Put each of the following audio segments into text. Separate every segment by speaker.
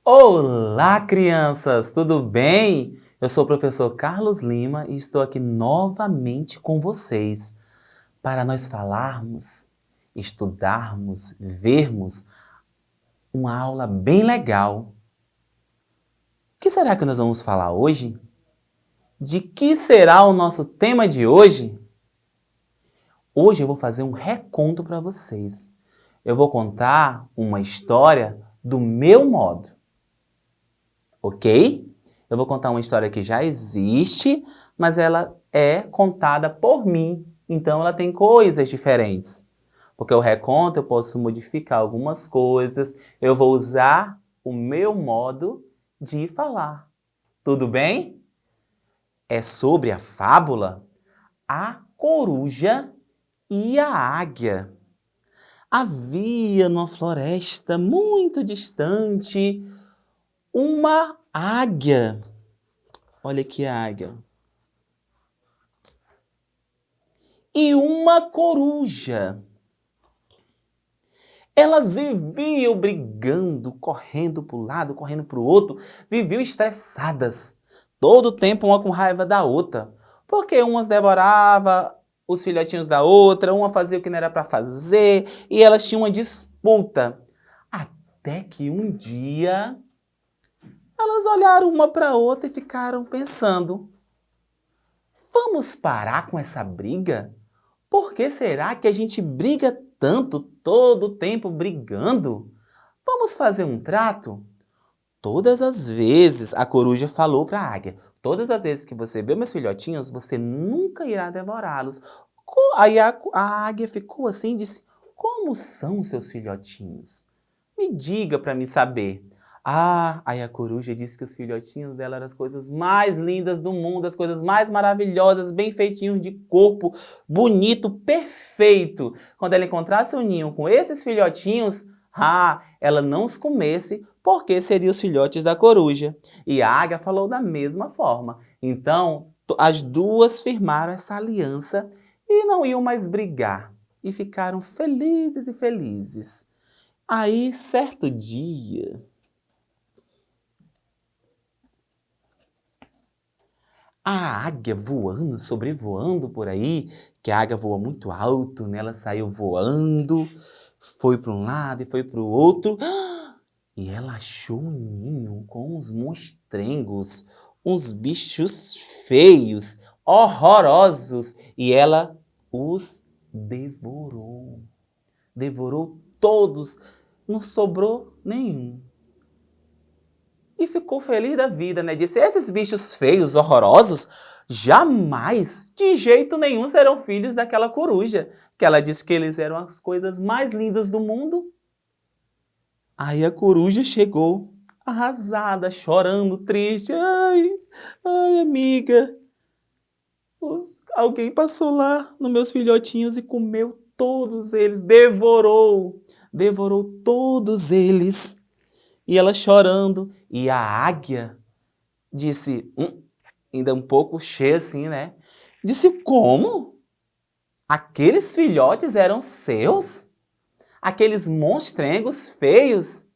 Speaker 1: Olá, crianças! Tudo bem? Eu sou o professor Carlos Lima e estou aqui novamente com vocês para nós falarmos, estudarmos, vermos uma aula bem legal. O que será que nós vamos falar hoje? De que será o nosso tema de hoje? Hoje eu vou fazer um reconto para vocês. Eu vou contar uma história do meu modo. Ok? Eu vou contar uma história que já existe, mas ela é contada por mim. Então ela tem coisas diferentes. Porque o reconto eu posso modificar algumas coisas. Eu vou usar o meu modo de falar. Tudo bem? É sobre a fábula A Coruja e a Águia. Havia numa floresta muito distante uma águia. Olha aqui a águia. E uma coruja. Elas viviam brigando, correndo para um lado, correndo para o outro, viviam estressadas. Todo o tempo uma com raiva da outra. Porque umas devoravam os filhotinhos da outra, uma fazia o que não era para fazer, e elas tinham uma disputa. Até que um dia, elas olharam uma para a outra e ficaram pensando: vamos parar com essa briga? Por que será que a gente briga tanto, todo o tempo brigando? Vamos fazer um trato? Todas as vezes, a coruja falou para a águia, todas as vezes que você vê meus filhotinhos, você nunca irá devorá-los. Aí a águia ficou assim e disse: como são os seus filhotinhos? Me diga para me saber. Aí a coruja disse que os filhotinhos dela eram as coisas mais lindas do mundo, as coisas mais maravilhosas, bem feitinhos de corpo, bonito, perfeito. Quando ela encontrasse um ninho com esses filhotinhos, ela não os comesse, porque seriam os filhotes da coruja. E a águia falou da mesma forma. Então, as duas firmaram essa aliança e não iam mais brigar. E ficaram felizes e felizes. Aí, certo dia, a águia voando, sobrevoando por aí, que a águia voa muito alto, né? Ela saiu voando, foi para um lado e foi para o outro, e ela achou um ninho com uns monstrengos, uns bichos feios, horrorosos, e ela os devorou. Devorou todos, não sobrou nenhum. E ficou feliz da vida, né? Disse, esses bichos feios, horrorosos, jamais, de jeito nenhum, serão filhos daquela coruja. Que ela disse que eles eram as coisas mais lindas do mundo. Aí a coruja chegou, arrasada, chorando, triste. Ai, amiga, alguém passou lá nos meus filhotinhos e comeu todos eles, devorou todos eles. E ela chorando, e a águia disse, ainda um pouco cheia assim, né? Disse, como? Aqueles filhotes eram seus? Aqueles monstrengos feios?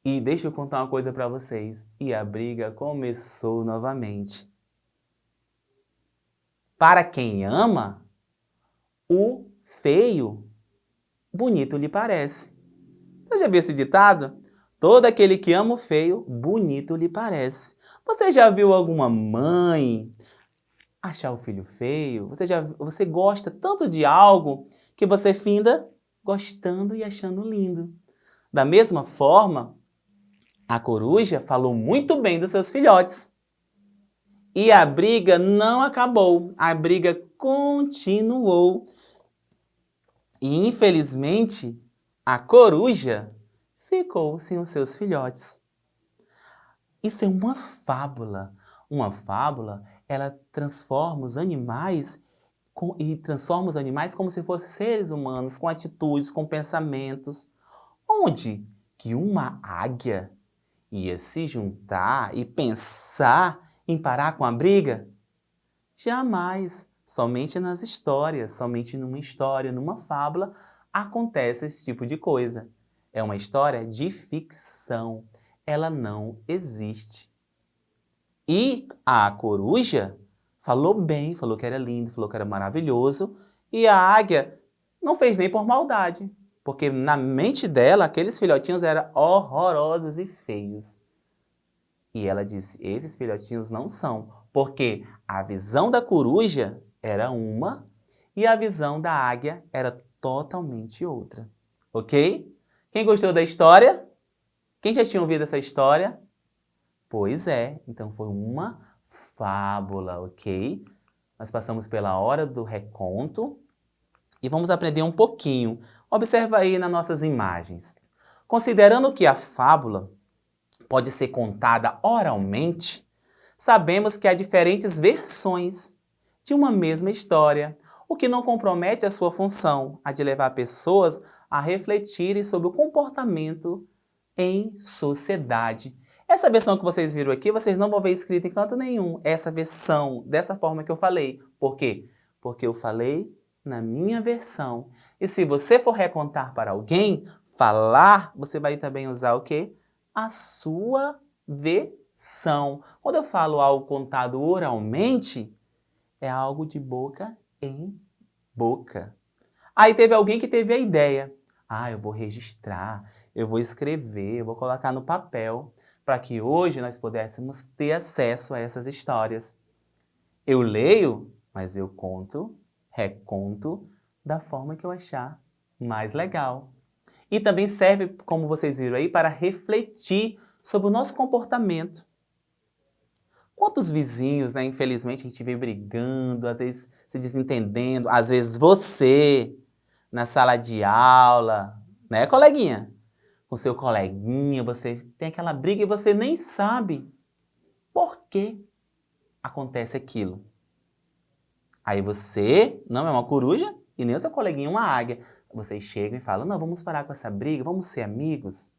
Speaker 1: E deixa eu contar uma coisa para vocês. E a briga começou novamente. Para quem ama, o feio, bonito lhe parece. Você já viu esse ditado? Todo aquele que ama o feio, bonito lhe parece. Você já viu alguma mãe achar o filho feio? Você gosta tanto de algo que você finda gostando e achando lindo. Da mesma forma, a coruja falou muito bem dos seus filhotes. E a briga não acabou, a briga continuou. E infelizmente, a coruja ficou sem os seus filhotes. Isso é uma fábula. Uma fábula, ela transforma os animais como se fossem seres humanos, com atitudes, com pensamentos. Onde que uma águia ia se juntar e pensar em parar com a briga? Jamais. Somente nas histórias, somente numa história, numa fábula, acontece esse tipo de coisa. É uma história de ficção. ela não existe. E a coruja falou bem, falou que era lindo, falou que era maravilhoso, e a águia não fez nem por maldade, porque na mente dela aqueles filhotinhos eram horrorosos e feios. E ela disse, esses filhotinhos não são, porque a visão da coruja era uma e a visão da águia era totalmente outra. Ok? Quem gostou da história? Quem já tinha ouvido essa história? Pois é, então foi uma fábula, ok? Nós passamos pela hora do reconto e vamos aprender um pouquinho. Observa aí nas nossas imagens. Considerando que a fábula pode ser contada oralmente, sabemos que há diferentes versões de uma mesma história, o que não compromete a sua função, a de levar pessoas a refletirem sobre o comportamento em sociedade. Essa versão que vocês viram aqui, vocês não vão ver escrita em canto nenhum. Essa versão, dessa forma que eu falei. Por quê? Porque eu falei na minha versão. E se você for recontar para alguém, falar, você vai também usar o quê? A sua versão. Quando eu falo algo contado oralmente, é algo de boca em boca. Aí teve alguém que teve a ideia. Ah, eu vou registrar, eu vou escrever, eu vou colocar no papel, para que hoje nós pudéssemos ter acesso a essas histórias. Eu leio, mas eu conto, reconto, da forma que eu achar mais legal. E também serve, como vocês viram aí, para refletir sobre o nosso comportamento. Quantos vizinhos, né, infelizmente, a gente vê brigando, às vezes se desentendendo, às vezes você, na sala de aula, né, coleguinha? Com seu coleguinha, você tem aquela briga e você nem sabe por que acontece aquilo. Aí você não é uma coruja e nem o seu coleguinha uma águia. Vocês chegam e falam, não, vamos parar com essa briga, vamos ser amigos.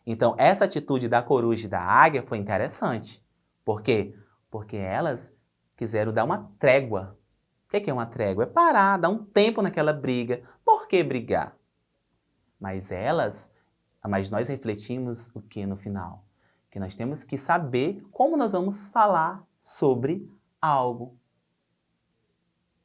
Speaker 1: Então, essa atitude da coruja e da águia foi interessante. Por quê? Porque elas quiseram dar uma trégua. O que é uma trégua? É parar, dar um tempo naquela briga. Por que brigar? Mas nós refletimos o que no final? Que nós temos que saber como nós vamos falar sobre algo.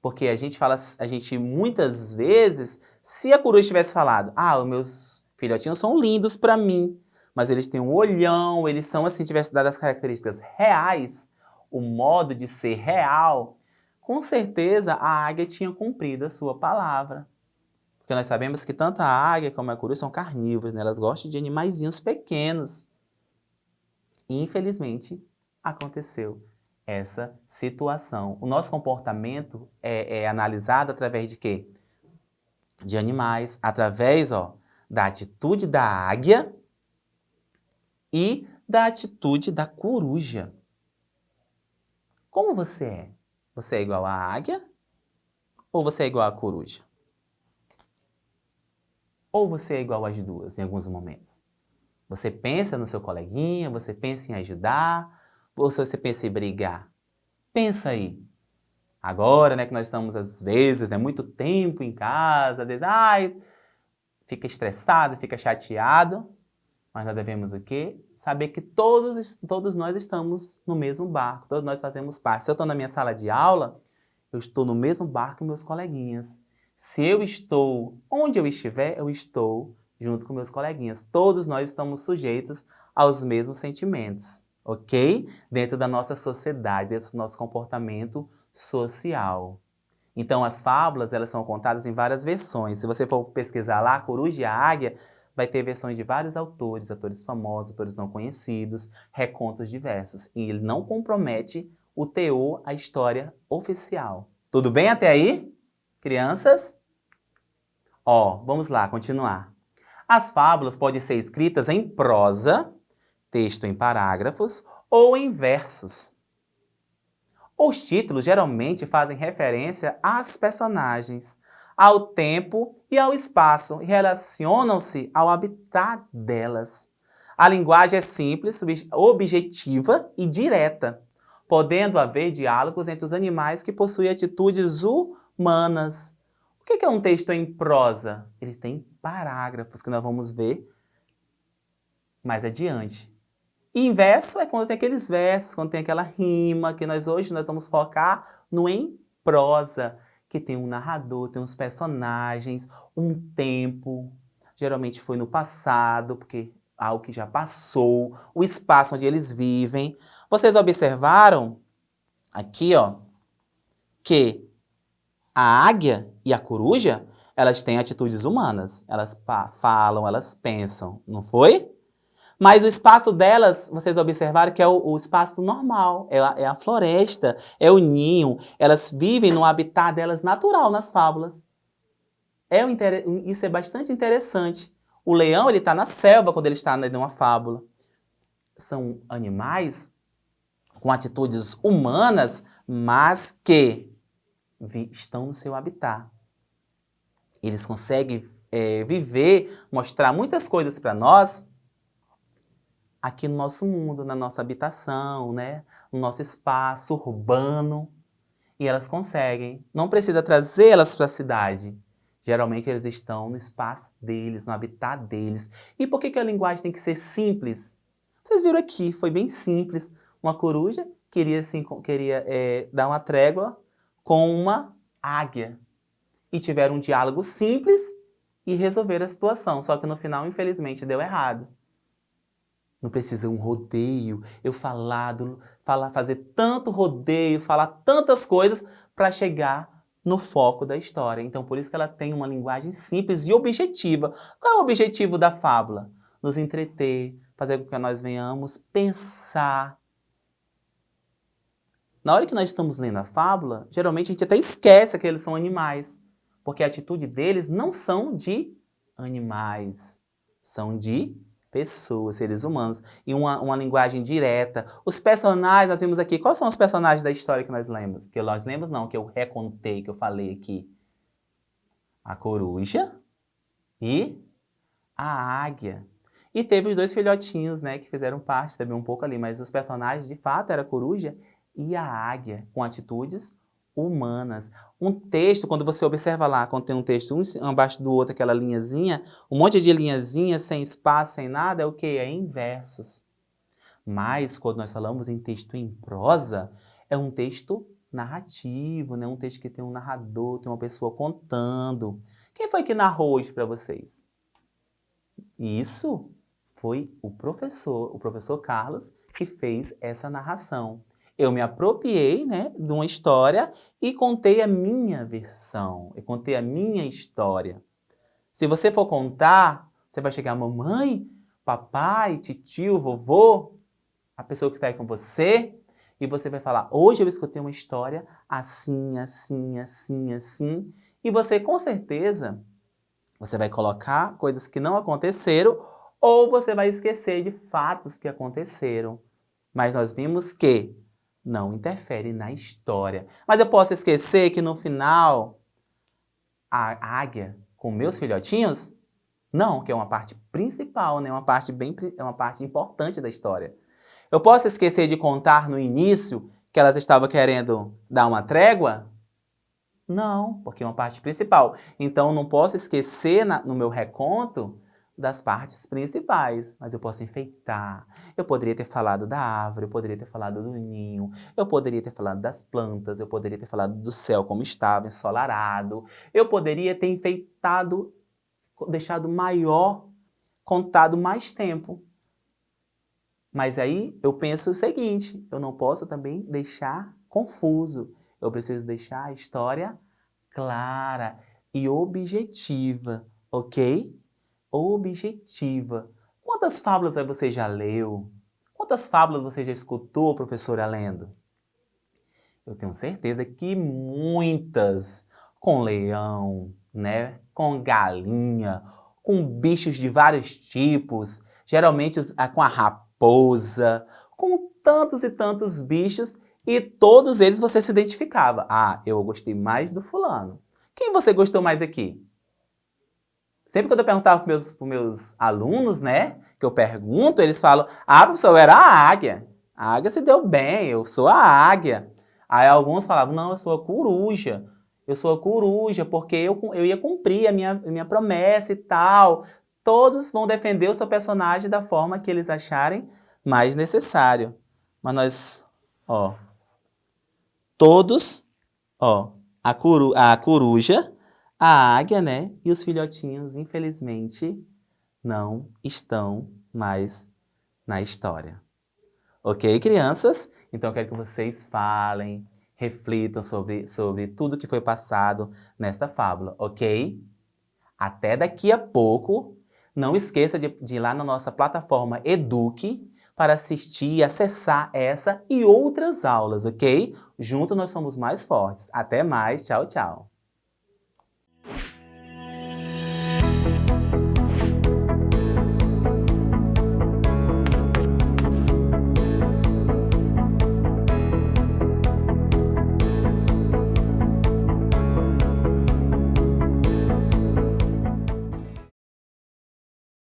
Speaker 1: Porque a gente muitas vezes, se a coruja tivesse falado, os meus filhotinhos são lindos para mim, mas eles têm um olhão, eles são assim, tivesse dado as características reais, o modo de ser real, com certeza a águia tinha cumprido a sua palavra. Porque nós sabemos que tanto a águia como a coruja são carnívoras, né? Elas gostam de animaizinhos pequenos. E, infelizmente, aconteceu essa situação. O nosso comportamento é analisado através de quê? De animais, através da atitude da águia e da atitude da coruja. Como você é? Você é igual à águia ou você é igual à coruja? Ou você é igual às duas em alguns momentos? Você pensa no seu coleguinha, você pensa em ajudar, ou você pensa em brigar? Pensa aí. Agora, né, que nós estamos, às vezes, né, muito tempo em casa, às vezes, fica estressado, fica chateado, mas nós devemos o quê? Saber que todos nós estamos no mesmo barco, todos nós fazemos parte. Se eu estou na minha sala de aula, eu estou no mesmo barco que meus coleguinhas. Se eu estou onde eu estiver, eu estou junto com meus coleguinhas. Todos nós estamos sujeitos aos mesmos sentimentos, ok? Dentro da nossa sociedade, dentro do nosso comportamento social. Então, as fábulas, elas são contadas em várias versões. Se você for pesquisar lá, a Coruja e a Águia, vai ter versões de vários autores, autores famosos, autores não conhecidos, recontos diversos. E ele não compromete o teor, a história oficial. Tudo bem até aí, crianças? Vamos lá, continuar. As fábulas podem ser escritas em prosa, texto em parágrafos, ou em versos. Os títulos geralmente fazem referência às personagens, ao tempo e ao espaço e relacionam-se ao habitat delas. A linguagem é simples, objetiva e direta, podendo haver diálogos entre os animais que possuem atitudes humanas. O que é um texto em prosa? Ele tem parágrafos que nós vamos ver mais adiante. E inverso é quando tem aqueles versos, quando tem aquela rima, que hoje nós vamos focar no em prosa, que tem um narrador, tem uns personagens, um tempo, geralmente foi no passado, porque algo que já passou, o espaço onde eles vivem. Vocês observaram aqui, ó, que a águia e a coruja, elas têm atitudes humanas. Elas falam, elas pensam, não foi? Mas o espaço delas, vocês observaram que é o espaço normal, é a floresta, é o ninho. Elas vivem no habitat delas natural nas fábulas. Isso é bastante interessante. O leão, ele está na selva quando ele está numa fábula. São animais com atitudes humanas, mas que estão no seu habitat. Eles conseguem viver, mostrar muitas coisas para nós aqui no nosso mundo, na nossa habitação, né? No nosso espaço urbano. E elas conseguem. Não precisa trazê-las para a cidade. Geralmente eles estão no espaço deles, no habitat deles. E por que a linguagem tem que ser simples? Vocês viram aqui, foi bem simples. Uma coruja queria dar uma trégua com uma águia. E tiveram um diálogo simples e resolveram a situação. Só que no final, infelizmente, deu errado. Não precisa um rodeio, fazer tanto rodeio, falar tantas coisas para chegar no foco da história. Então, por isso que ela tem uma linguagem simples e objetiva. Qual é o objetivo da fábula? Nos entreter, fazer com que nós venhamos pensar. Na hora que nós estamos lendo a fábula, geralmente a gente até esquece que eles são animais, porque a atitude deles não são de animais, são de pessoas, seres humanos, e uma linguagem direta. Os personagens, nós vimos aqui, quais são os personagens da história que nós lemos? Que nós lemos não, que eu recontei, que eu falei aqui. A coruja e a águia. E teve os dois filhotinhos, né, que fizeram parte também um pouco ali, mas os personagens, de fato, era a coruja e a águia, com atitudes humanas. Um texto, quando você observa lá, quando tem um texto um abaixo do outro, aquela linhazinha, um monte de linhazinha, sem espaço, sem nada, é o quê? É em versos. Mas, quando nós falamos em texto em prosa, é um texto narrativo, né? Um texto que tem um narrador, tem uma pessoa contando. Quem foi que narrou hoje para vocês? Isso foi o professor Carlos, que fez essa narração. Eu me apropriei, né, de uma história e contei a minha versão, eu contei a minha história. Se você for contar, você vai chegar, mamãe, papai, titio, vovô, a pessoa que está aí com você, e você vai falar, hoje eu escutei uma história assim, assim, assim, assim, e você com certeza, você vai colocar coisas que não aconteceram, ou você vai esquecer de fatos que aconteceram. Mas nós vimos que não interfere na história. Mas eu posso esquecer que no final, a águia com meus filhotinhos, não, que é uma parte principal, né? É uma parte importante da história. Eu posso esquecer de contar no início que elas estavam querendo dar uma trégua? Não, porque é uma parte principal. Então, não posso esquecer no meu reconto das partes principais, mas eu posso enfeitar. Eu poderia ter falado da árvore, eu poderia ter falado do ninho, eu poderia ter falado das plantas, eu poderia ter falado do céu como estava, ensolarado, eu poderia ter enfeitado, deixado maior, contado mais tempo. Mas aí eu penso o seguinte, eu não posso também deixar confuso. Eu preciso deixar a história clara e objetiva, ok? Objetiva. Quantas fábulas você já leu? Quantas fábulas você já escutou, professora, lendo? Eu tenho certeza que muitas. Com leão, né? Com galinha, com bichos de vários tipos, geralmente com a raposa, com tantos e tantos bichos, e todos eles você se identificava. Ah, eu gostei mais do fulano. Quem você gostou mais aqui? Sempre quando eu perguntava para os meus alunos, né, que eu pergunto, eles falam, ah, professor, eu era a águia. A águia se deu bem, eu sou a águia. Aí alguns falavam, não, eu sou a coruja. Eu sou a coruja porque eu ia cumprir a minha promessa e tal. Todos vão defender o seu personagem da forma que eles acharem mais necessário. Mas nós, ó, todos, ó, a coruja, a águia, né? E os filhotinhos, infelizmente, não estão mais na história. Ok, crianças? Então eu quero que vocês falem, reflitam sobre tudo que foi passado nesta fábula, ok? Até daqui a pouco. Não esqueça de ir lá na nossa plataforma Eduque para assistir e acessar essa e outras aulas, ok? Juntos nós somos mais fortes. Até mais. Tchau, tchau.